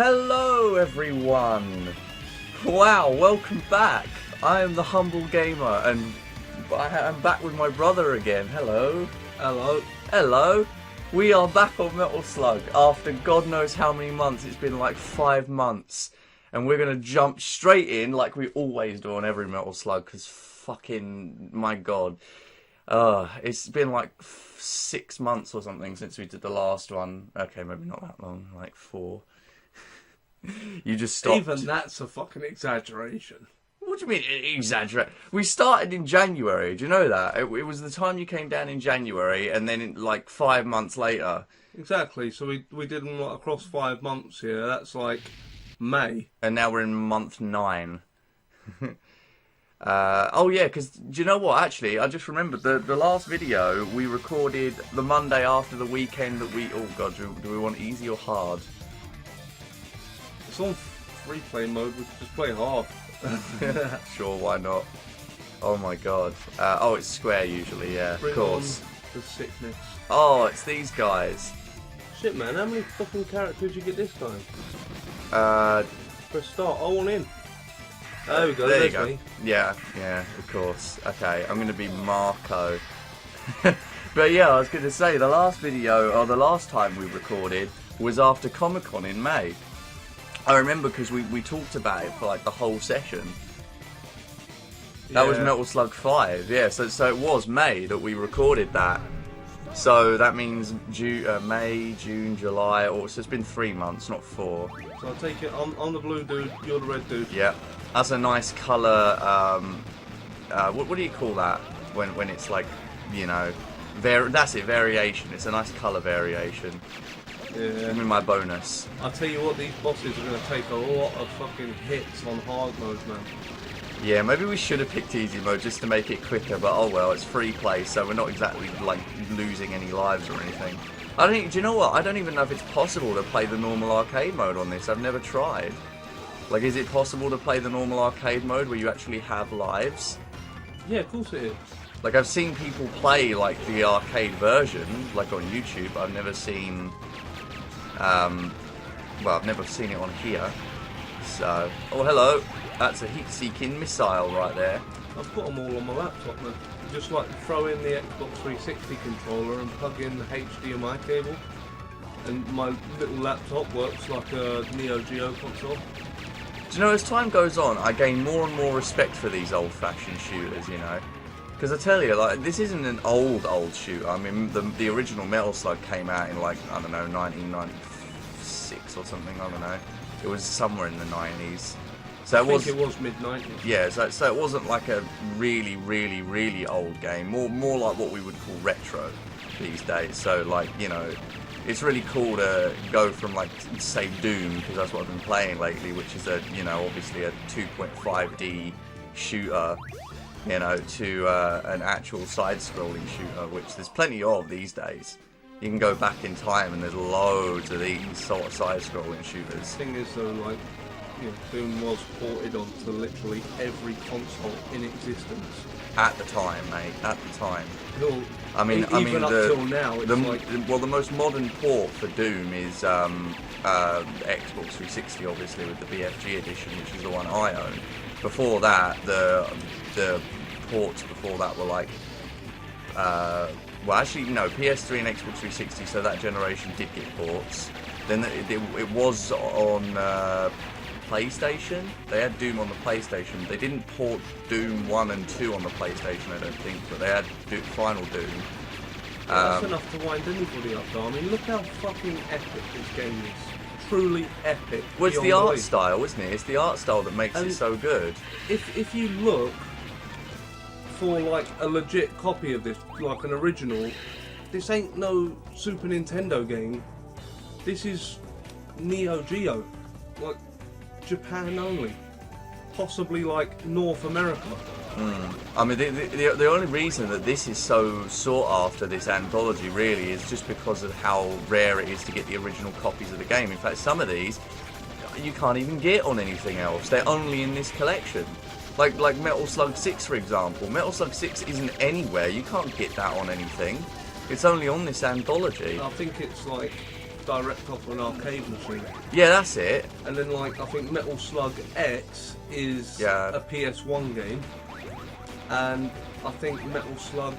Hello everyone! Wow, welcome back! I am the Humble Gamer and I'm back with my brother again. Hello. Hello. Hello. We are back on Metal Slug after God knows how many months. It's been like 5 months. And we're going to jump straight in like we always do on every Metal Slug because fucking, my God. It's been like 6 months or something since we did the last one. Okay, maybe not that long, like 4. You just stopped. Even that's a fucking exaggeration. What do you mean exaggerate? We started in January. Do you know that? It was the time you came down in January, and then like 5 months later. Exactly. So we did them like across 5 months here. That's like May. And now we're in month 9. Oh yeah, because do you know what? Actually, I just remembered the last video we recorded the Monday after the weekend that we. Oh God, do we want easy or hard? It's on free play mode. We could just play hard. Sure, why not? Oh my God. Oh, it's square usually, yeah. Bring of course. on the sickness. Oh, it's these guys. Shit, man. How many fucking characters you get this time? Press start. I want in. There we go. There you There's go. me. Yeah, of course. Okay, I'm going to be Marco. But yeah, I was going to say, the last video, or the last time we recorded, was after Comic-Con in May. I remember because we talked about it for like the whole session. That was Metal Slug 5, yeah, so it was May that we recorded that. So that means May, June, July, so it's been 3 months, not 4. So I take it, I'm the blue dude, you're the red dude. Yeah, that's a nice colour, what do you call that when it's like, you know, that's it, variation. It's a nice colour variation. Yeah. Give me my bonus. I'll tell you what, these bosses are going to take a lot of fucking hits on hard mode, man. Yeah, maybe we should have picked easy mode just to make it quicker, but oh well, it's free play, so we're not exactly like losing any lives or anything. Do you know what? I don't even know if it's possible to play the normal arcade mode on this. I've never tried. Like, is it possible to play the normal arcade mode where you actually have lives? Yeah, of course it is. Like, I've seen people play like the arcade version, like on YouTube. I've never seen. Well, I've never seen it on here. So, oh hello, that's a heat-seeking missile right there. I've got them all on my laptop, man. Just like throw in the Xbox 360 controller and plug in the HDMI cable, and my little laptop works like a Neo Geo console. Do you know, as time goes on, I gain more and more respect for these old-fashioned shooters, you know? Because I tell you, like, this isn't an old shooter. I mean, the original Metal Slug came out in, like, I don't know, 1996 or something, I don't know. It was somewhere in the 90s. So I think it was mid-90s. Yeah, so it wasn't like a really, really, really old game. More like what we would call retro these days. So, like, you know, it's really cool to go from, like, say, Doom, because that's what I've been playing lately, which is a, you know, obviously a 2.5D shooter, you know, to an actual side-scrolling shooter, which there's plenty of these days. You can go back in time and there's loads of these sort of side-scrolling shooters. The thing is, though, like, you know, Doom was ported onto literally every console in existence. At the time, mate, at the time. Well, I mean, even up till now, it's the most modern port for Doom is Xbox 360, obviously, with the BFG edition, which is the one I own. Before that, the ports before that were like, well, actually, no, PS3 and Xbox 360, so that generation did get ports. Then it was on PlayStation. They had Doom on the PlayStation. They didn't port Doom 1 and 2 on the PlayStation, I don't think, but they had Final Doom. That's enough to wind anybody up, though. I mean, look how fucking epic this game is. Truly epic. Well, it's the art style, isn't it? It's the art style that makes it so good. If you look for like a legit copy of this, like an original, this ain't no Super Nintendo game. This is Neo Geo, like Japan only, possibly like North America. I mean, the only reason that this is so sought after, this anthology, really, is just because of how rare it is to get the original copies of the game. In fact, some of these you can't even get on anything else. They're only in this collection. Like Metal Slug 6, for example. Metal Slug 6 isn't anywhere. You can't get that on anything. It's only on this anthology. I think it's like direct off an arcade machine. Yeah, that's it. And then like I think Metal Slug X is Yeah. a PS1 game, and I think Metal Slug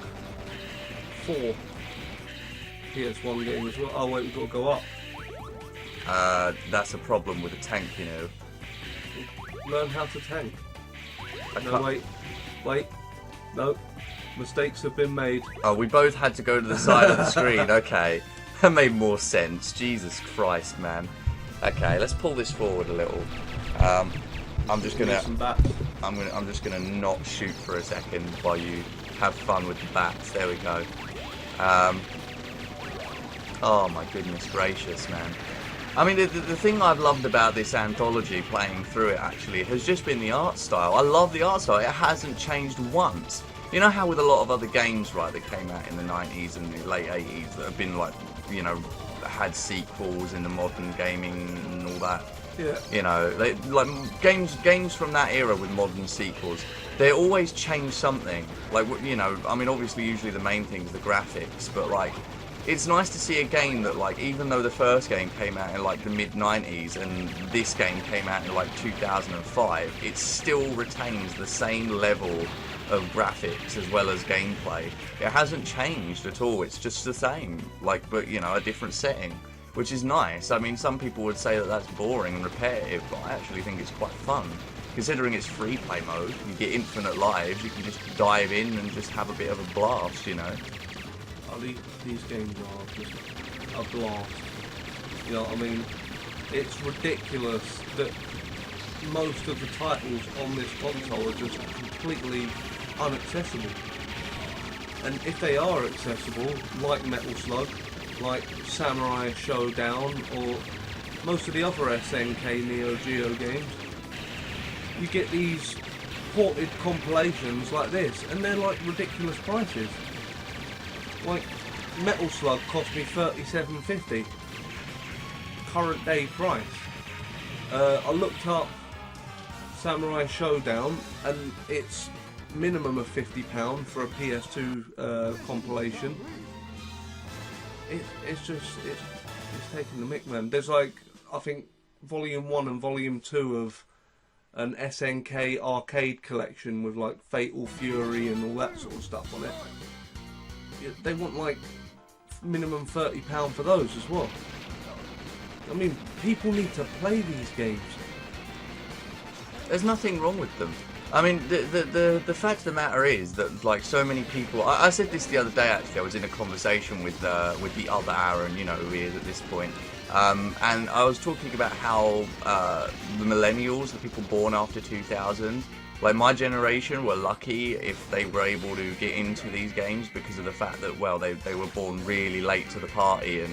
4 PS1 game as well. Oh wait, we've got to go up. That's a problem with the tank, you know. Learn how to tank. I No, can't- wait, no. Mistakes have been made. Oh, we both had to go to the side of the screen. Okay, that made more sense. Jesus Christ, man. Okay, let's pull this forward a little. I'm just gonna, Need some bats. I'm just gonna not shoot for a second while you have fun with the bats. There we go. Oh my goodness gracious, man. I mean, the thing I've loved about this anthology, playing through it actually, has just been the art style. I love the art style. It hasn't changed once. You know how with a lot of other games, right, that came out in the 90s and the late 80s that have been like, you know, had sequels in the modern gaming and all that. Yeah. You know, like games from that era with modern sequels, they always change something. Like, you know, I mean, obviously, usually the main thing is the graphics, but like, it's nice to see a game that, like, even though the first game came out in like the mid 90s and this game came out in like 2005, it still retains the same level of graphics as well as gameplay. It hasn't changed at all. It's just the same, like, but you know, a different setting, which is nice. I mean, some people would say that that's boring and repetitive, but I actually think it's quite fun. Considering it's free play mode, you get infinite lives, you can just dive in and just have a bit of a blast, you know. Oh, these games are just a blast. You know what I mean? It's ridiculous that most of the titles on this console are just completely unaccessible. And if they are accessible, like Metal Slug, like Samurai Showdown, or most of the other SNK Neo Geo games, you get these ported compilations like this, and they're like ridiculous prices. Like, Metal Slug cost me $37.50, current day price. I looked up Samurai Showdown, and it's minimum of £50 for a PS2 compilation. It's taking the mick, man. There's like, I think, Volume 1 and Volume 2 of an SNK arcade collection with like Fatal Fury and all that sort of stuff on it. They want like minimum £30 for those as well. I mean, people need to play these games. There's nothing wrong with them. I mean, the fact of the matter is that, like, so many people. I said this the other day. Actually, I was in a conversation with the other Aaron, you know, who he is at this point, and I was talking about how the millennials, the people born after 2000, like my generation, were lucky if they were able to get into these games because of the fact that, well, they were born really late to the party,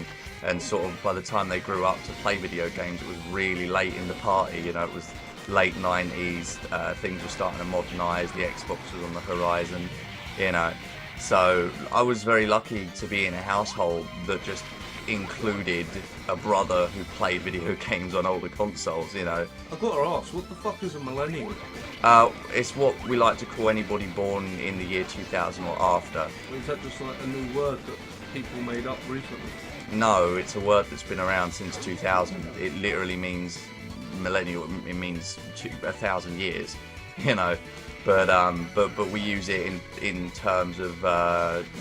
and sort of by the time they grew up to play video games, it was really late in the party. You know, it was late 90s, things were starting to modernise, the Xbox was on the horizon, you know. So I was very lucky to be in a household that just included a brother who played video games on older consoles, you know. I've got to ask, what the fuck is a millennial? It's what we like to call anybody born in the year 2000 or after. Or is that just like a new word that people made up recently? No, it's a word that's been around since 2000. It literally means millennial. It means 1,000 years, you know. But we use it in terms of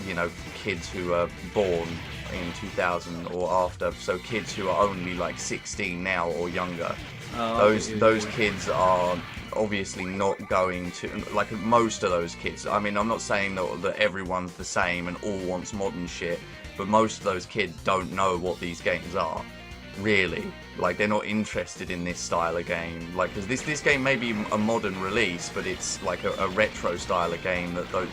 you know, kids who are born in 2000 or after. So kids who are only like 16 now or younger. Those kids are obviously not going to, like, most of those kids. I mean, I'm not saying that everyone's the same and all wants modern shit, but most of those kids don't know what these games are, really. Like, they're not interested in this style of game. Like, because this game may be a modern release, but it's like a retro style of game that those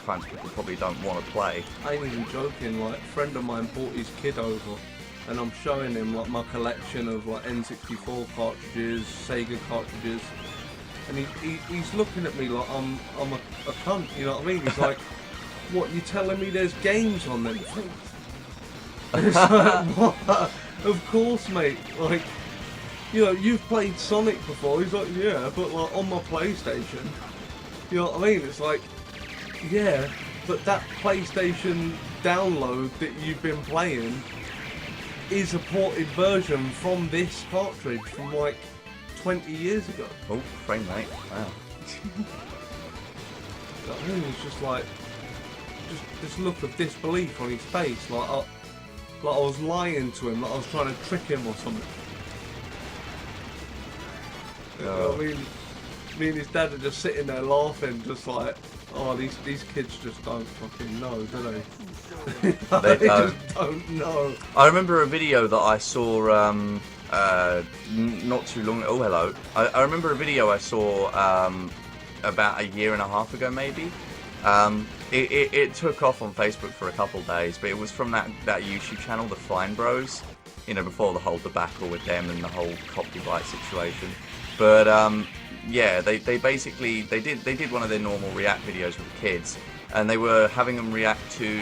kinds of people probably don't want to play. I ain't even joking, like, a friend of mine brought his kid over, and I'm showing him like my collection of like N64 cartridges, Sega cartridges, and he's looking at me like I'm a cunt, you know what I mean? He's like, what, you telling me there's games on them things? It's like, what? Of course, mate. Like, you know, you've played Sonic before. He's like, yeah, but like on my PlayStation. You know what I mean? It's like, yeah, but that PlayStation download that you've been playing is a ported version from this cartridge from like 20 years ago. Oh, frame rate. Wow. I mean, it's just like, just this look of disbelief on his face, like I was lying to him, like I was trying to trick him or something. Oh. I mean, me and his dad are just sitting there laughing, just like, oh, these kids just don't fucking know, do they? They just don't know. I remember a video that I saw not too long. Oh, hello. I remember a video I saw about a year and a half ago, maybe. It took off on Facebook for a couple of days, but it was from that YouTube channel, the Fine Bros. You know, before the whole debacle with them and the whole copyright situation. But yeah, they basically did one of their normal react videos with the kids, and they were having them react to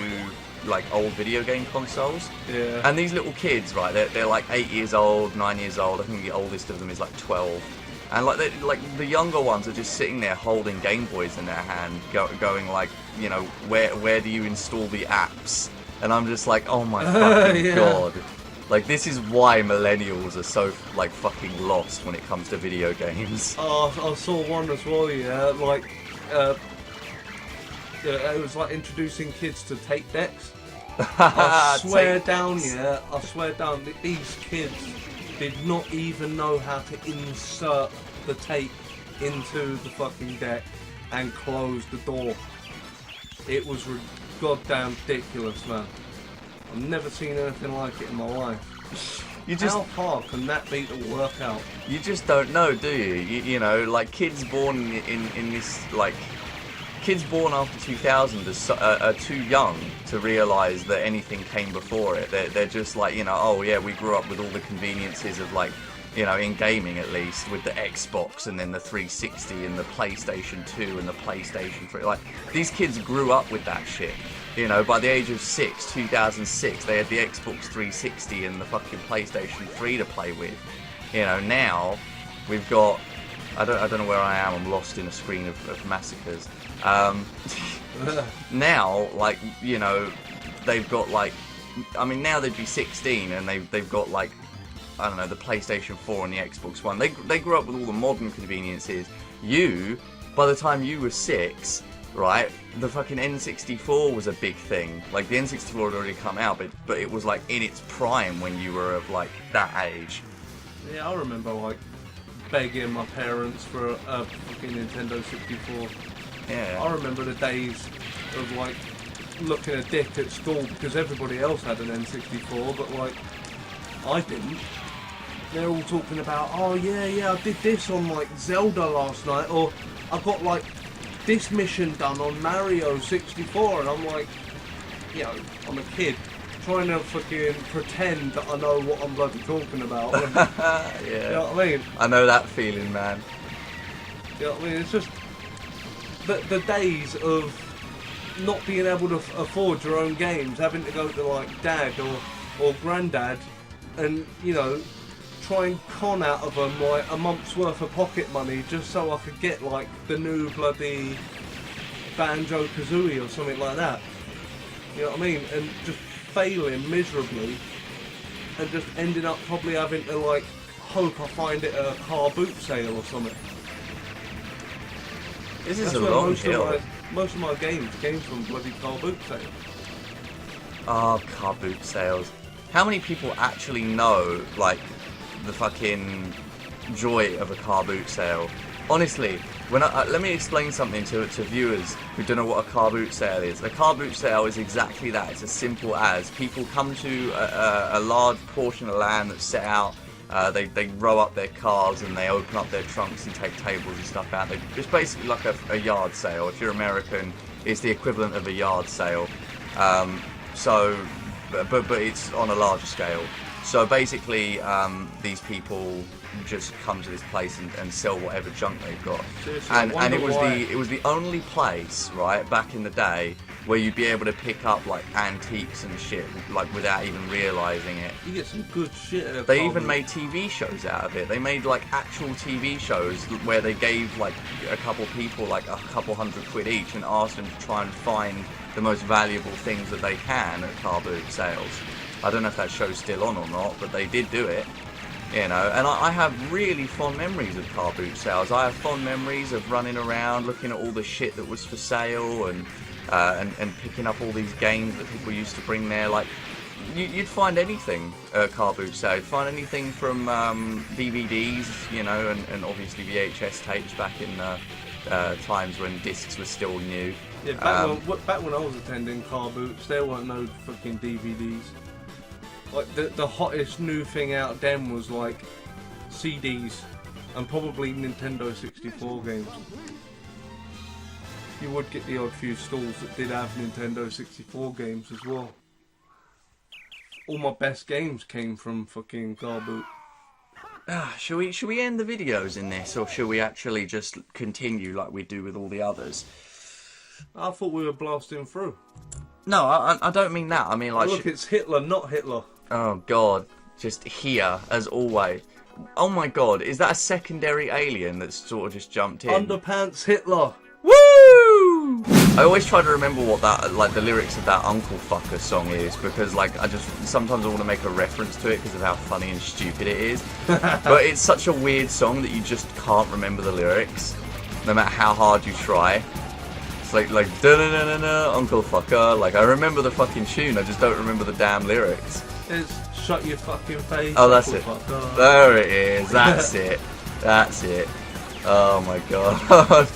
like old video game consoles. Yeah. And these little kids, right? They're like 8 years old, 9 years old. I think the oldest of them is like 12. And like the younger ones are just sitting there holding Game Boys in their hand, going like, you know, where do you install the apps? And I'm just like, oh my fucking Yeah. god. Like, this is why millennials are so like fucking lost when it comes to video games. Oh, I saw one as well, yeah, like, it was like introducing kids to tape decks. I swear down, yeah, I swear down that these kids did not even know how to insert the tape into the fucking deck and close the door. It was goddamn ridiculous, man. I've never seen anything like it in my life. How hard can that be to work out? You just don't know, do you? You know, like kids born in this, like, kids born after 2000 are too young to realise that anything came before it. They're just like, you know, oh yeah, we grew up with all the conveniences of, like, you know, in gaming at least, with the Xbox and then the 360 and the PlayStation 2 and the PlayStation 3. Like, these kids grew up with that shit. You know, by the age of 2006, they had the Xbox 360 and the fucking PlayStation 3 to play with. You know, now we've got, I don't know where I am. I'm lost in a screen of massacres. Now, like, you know, they've got like, I mean, now they'd be 16 and they've got like, I don't know, the PlayStation 4 and the Xbox One. They grew up with all the modern conveniences. You, by the time you were 6, right, the fucking N64 was a big thing. Like, the N64 had already come out, but it was like in its prime when you were of like that age. Yeah, I remember like begging my parents for a fucking Nintendo 64. Yeah. I remember the days of like looking a dick at school because everybody else had an N64, but like I didn't. They're all talking about, oh yeah, I did this on like Zelda last night, or I got like this mission done on Mario 64, and I'm like, you know, I'm a kid trying to fucking pretend that I know what I'm bloody talking about. Yeah. You know what I mean? I know that feeling, man. You know what I mean? It's just the days of not being able to afford your own games, having to go to like dad or granddad and, you know, try and con out of them like a month's worth of pocket money just so I could get like the new bloody Banjo-Kazooie or something like that. You know what I mean? And just failing miserably and just ending up probably having to like hope I find it at a car boot sale or something. This is That's a where long hill. most of my games came from bloody car boot sales. Oh, car boot sales. How many people actually know, like, the fucking joy of a car boot sale? Honestly, when let me explain something to viewers who don't know what a car boot sale is. A car boot sale is exactly that. It's as simple as people come to a large portion of land that's set out. They row up their cars and they open up their trunks and take tables and stuff out. It's basically like a yard sale. If you're American, it's the equivalent of a yard sale. But it's on a larger scale. So basically, these people just come to this place and sell whatever junk they've got. Seriously, And it was the only place, right, back in the day where you'd be able to pick up like antiques and shit, like without even realising it. You get some good shit at a They car even boot. made TV shows out of it. They made like actual TV shows where they gave like a couple people like a couple £100 each and asked them to try and find the most valuable things that they can at car boot sales. I don't know if that show's still on or not, but they did do it. You know, and I have really fond memories of car boot sales. I have fond memories of running around, looking at all the shit that was for sale, and picking up all these games that people used to bring there. Like, you'd find anything at car boot sale. You'd find anything from DVDs, you know, and obviously VHS tapes back in times when discs were still new. Yeah, back when I was attending car boots, there weren't no fucking DVDs. Like, the hottest new thing out then was like CDs and probably Nintendo 64 games. You would get the odd few stalls that did have Nintendo 64 games as well. All my best games came from fucking car boot. Should we end the videos in this, or should we actually just continue like we do with all the others? I thought we were blasting through. No, I don't mean that. I mean like. Look, it's Hitler, not Hitler. Oh god, just here as always. Oh my god, is that a secondary alien that's sort of just jumped in? Underpants Hitler. Woo! I always try to remember what that, like, the lyrics of that Uncle Fucker song is, because like sometimes I want to make a reference to it because of how funny and stupid it is. But it's such a weird song that you just can't remember the lyrics, no matter how hard you try. It's like da da da da da Uncle Fucker. Like, I remember the fucking tune, I just don't remember the damn lyrics. It's shut your fucking face. Oh, that's it. Fucker. There it is. That's it. That's it. Oh my god.